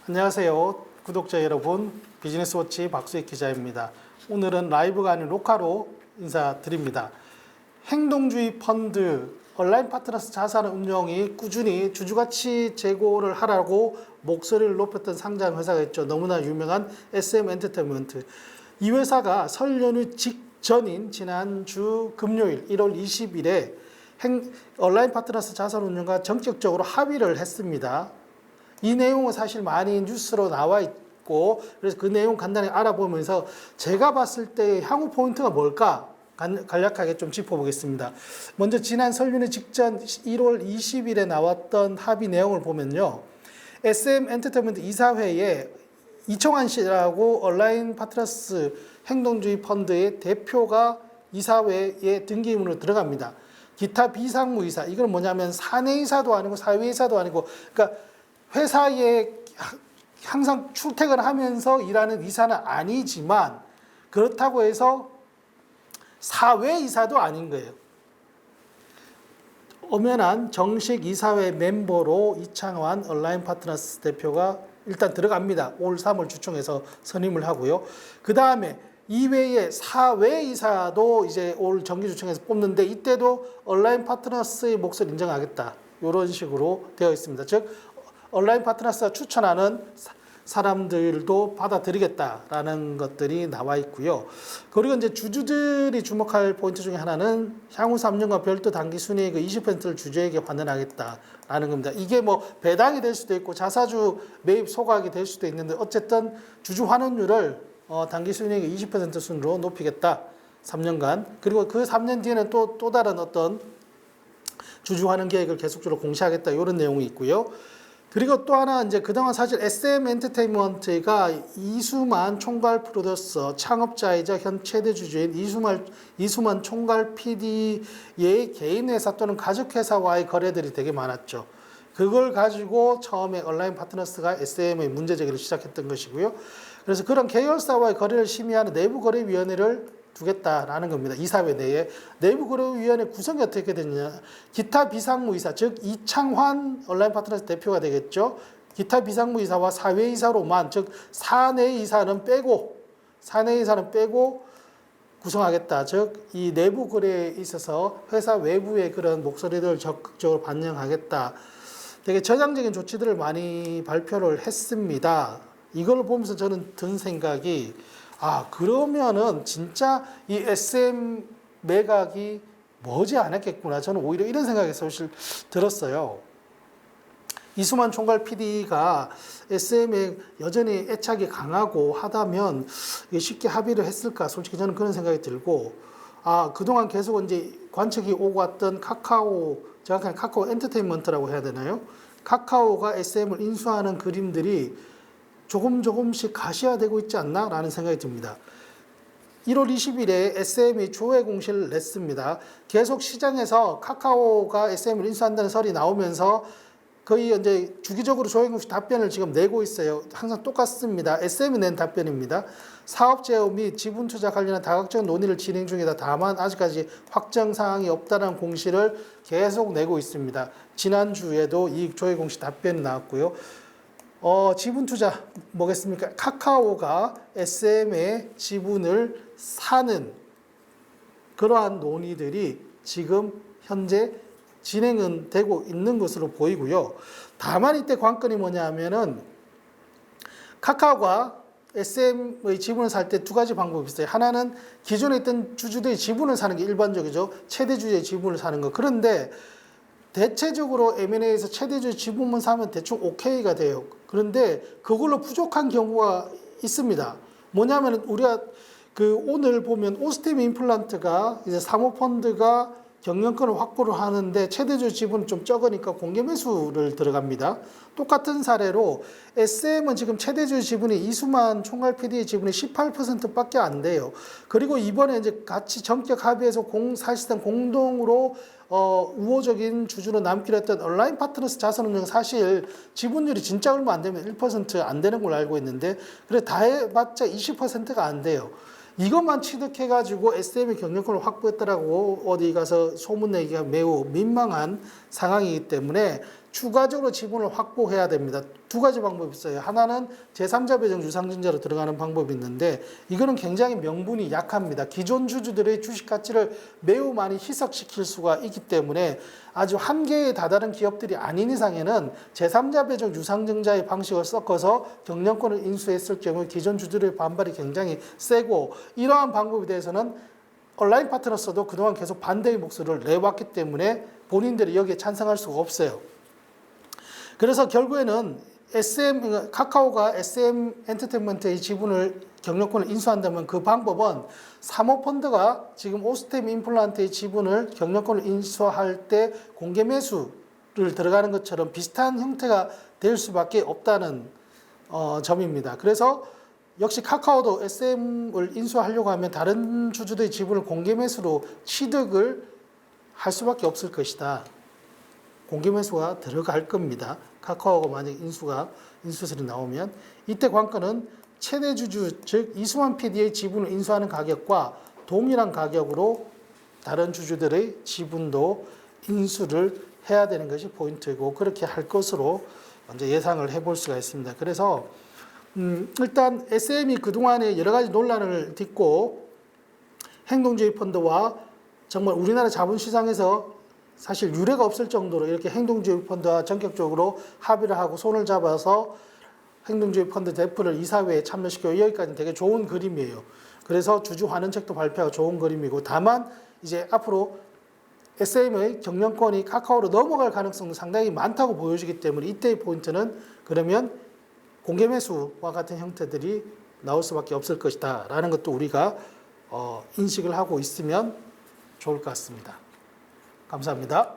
안녕하세요. 구독자 여러분, 비즈니스워치 박수익 기자입니다. 오늘은 라이브가 아닌 녹화로 인사드립니다. 행동주의 펀드, 온라인 파트너스 자산 운용이 꾸준히 주주가치 제고를 하라고 목소리를 높였던 상장 회사가 있죠. 너무나 유명한 SM 엔터테인먼트. 이 회사가 설 연휴 직전인 지난주 금요일 1월 20일에 온라인 파트너스 자산 운용과 전격적으로 합의를 했습니다. 이 내용은 사실 많이 뉴스로 나와 있고, 그래서 그 내용 간단히 알아보면서 제가 봤을 때 향후 포인트가 뭘까 간략하게 좀 짚어보겠습니다. 먼저 지난 설 연휴 직전 1월 20일에 나왔던 합의 내용을 보면요, SM 엔터테인먼트 이사회에 이청환 씨라고 온라인 파트너스 행동주의 펀드의 대표가 이사회에 등기임으로 들어갑니다. 기타 비상무이사, 이건 뭐냐면 사내이사도 아니고 사회이사도 아니고, 그러니까 회사에 항상 출퇴근하면서 일하는 이사는 아니지만 그렇다고 해서 사회이사도 아닌 거예요. 엄연한 정식 이사회 멤버로 이창환 온라인 파트너스 대표가 일단 들어갑니다. 올 3월 주총에서 선임을 하고요. 그 다음에 이외에 사회이사도 이제 올 정기주총에서 뽑는데 이때도 온라인 파트너스의 몫을 인정하겠다. 이런 식으로 되어 있습니다. 즉 온라인 파트너스가 추천하는 사람들도 받아들이겠다라는 것들이 나와 있고요. 그리고 이제 주주들이 주목할 포인트 중에 하나는 향후 3년간 별도 당기 순이익의 20%를 주주에게 환원하겠다라는 겁니다. 이게 뭐 배당이 될 수도 있고 자사주 매입 소각이 될 수도 있는데 어쨌든 주주 환원율을 당기 순이익의 20% 순으로 높이겠다. 3년간. 그리고 그 3년 뒤에는 또 다른 어떤 주주 환원 계획을 계속적으로 공시하겠다. 이런 내용이 있고요. 그리고 또 하나 이제 그동안 사실 SM 엔터테인먼트가 이수만 총괄 프로듀서 창업자이자 현 최대 주주인 이수만 총괄 PD의 개인 회사 또는 가족 회사와의 거래들이 되게 많았죠. 그걸 가지고 처음에 온라인 파트너스가 SM의 문제 제기를 시작했던 것이고요. 그래서 그런 계열사와의 거래를 심의하는 내부거래위원회를 두겠다라는 겁니다. 이사회 내에. 내부거래위원회 구성이 어떻게 되느냐. 기타 비상무이사, 즉 이창환 온라인 파트너스 대표가 되겠죠. 기타 비상무이사와 사회이사로만, 즉 사내이사는 빼고 구성하겠다. 즉 이 내부거래에 있어서 회사 외부의 그런 목소리들을 적극적으로 반영하겠다. 되게 전향적인 조치들을 많이 발표를 했습니다. 이걸 보면서 저는 든 생각이, 그러면은 진짜 이 SM 매각이 머지 않았겠구나. 저는 오히려 이런 생각이 사실 들었어요. 이수만 총괄 PD가 SM에 여전히 애착이 강하고 하다면 쉽게 합의를 했을까? 솔직히 저는 그런 생각이 들고, 그동안 계속 이제 관측이 오고 왔던 정확하게 카카오 엔터테인먼트라고 해야 되나요? 카카오가 SM을 인수하는 그림들이 조금씩 가시화되고 있지 않나? 라는 생각이 듭니다. 1월 20일에 SM이 조회 공시를 냈습니다. 계속 시장에서 카카오가 SM을 인수한다는 설이 나오면서 거의 이제 주기적으로 조회 공시 답변을 지금 내고 있어요. 항상 똑같습니다. SM이 낸 답변입니다. 사업 제휴 및 지분 투자 관련한 다각적 논의를 진행 중이다. 다만 아직까지 확정 사항이 없다는 공시를 계속 내고 있습니다. 지난주에도 이 조회 공시 답변이 나왔고요. 지분 투자 뭐겠습니까? 카카오가 SM의 지분을 사는 그러한 논의들이 지금 현재 진행은 되고 있는 것으로 보이고요. 다만 이때 관건이 뭐냐면은 카카오가 SM의 지분을 살 때 두 가지 방법이 있어요. 하나는 기존에 있던 주주들의 지분을 사는 게 일반적이죠. 최대 주주의 지분을 사는 거. 그런데 대체적으로 M&A에서 최대주주 지분만 사면 대충 오케이가 돼요. 그런데 그걸로 부족한 경우가 있습니다. 뭐냐면 우리가 오늘 보면 오스템 임플란트가 이제 사모펀드가 경영권을 확보를 하는데 최대주주 지분은 좀 적으니까 공개 매수를 들어갑니다. 똑같은 사례로 SM은 지금 최대주주 지분이 이수만 총괄 PD의 지분이 18%밖에 안 돼요. 그리고 이번에 이제 같이 전격 합의해서 사실상 공동으로 우호적인 주주로 남기로 했던 온라인 파트너스 자산운용 사실 지분율이 진짜 얼마 안 되면 1% 안 되는 걸로 알고 있는데 그래 다 해봤자 20%가 안 돼요. 이것만 취득해가지고 SM의 경영권을 확보했다라고 어디 가서 소문내기가 매우 민망한 상황이기 때문에 추가적으로 지분을 확보해야 됩니다. 두 가지 방법이 있어요. 하나는 제3자 배정 유상증자로 들어가는 방법이 있는데 이거는 굉장히 명분이 약합니다. 기존 주주들의 주식 가치를 매우 많이 희석시킬 수가 있기 때문에 아주 한계에 다다른 기업들이 아닌 이상에는 제3자 배정 유상증자의 방식을 섞어서 경영권을 인수했을 경우 기존 주주들의 반발이 굉장히 세고 이러한 방법에 대해서는 온라인 파트너스도 그동안 계속 반대의 목소리를 내왔기 때문에 본인들이 여기에 찬성할 수가 없어요. 그래서 결국에는 카카오가 SM 엔터테인먼트의 지분을 경영권을 인수한다면 그 방법은 사모펀드가 지금 오스템 임플란트의 지분을 경영권을 인수할 때 공개 매수를 들어가는 것처럼 비슷한 형태가 될 수밖에 없다는 점입니다. 그래서 역시 카카오도 SM을 인수하려고 하면 다른 주주들의 지분을 공개 매수로 취득을 할 수밖에 없을 것이다. 공개 매수가 들어갈 겁니다. 카카오가 만약 인수설이 나오면 이때 관건은 최대 주주 즉 이수만 PD의 지분을 인수하는 가격과 동일한 가격으로 다른 주주들의 지분도 인수를 해야 되는 것이 포인트이고 그렇게 할 것으로 먼저 예상을 해볼 수가 있습니다. 그래서 일단 SM이 그동안에 여러 가지 논란을 딛고 행동주의 펀드와 정말 우리나라 자본시장에서 사실 유례가 없을 정도로 이렇게 행동주의 펀드와 전격적으로 합의를 하고 손을 잡아서 행동주의 펀드 대표를 이사회에 참여시키고 여기까지는 되게 좋은 그림이에요. 그래서 주주 환원책도 발표하고 좋은 그림이고 다만 이제 앞으로 SM의 경영권이 카카오로 넘어갈 가능성도 상당히 많다고 보여지기 때문에 이때의 포인트는 그러면 공개 매수와 같은 형태들이 나올 수밖에 없을 것이다 라는 것도 우리가 인식을 하고 있으면 좋을 것 같습니다. 감사합니다.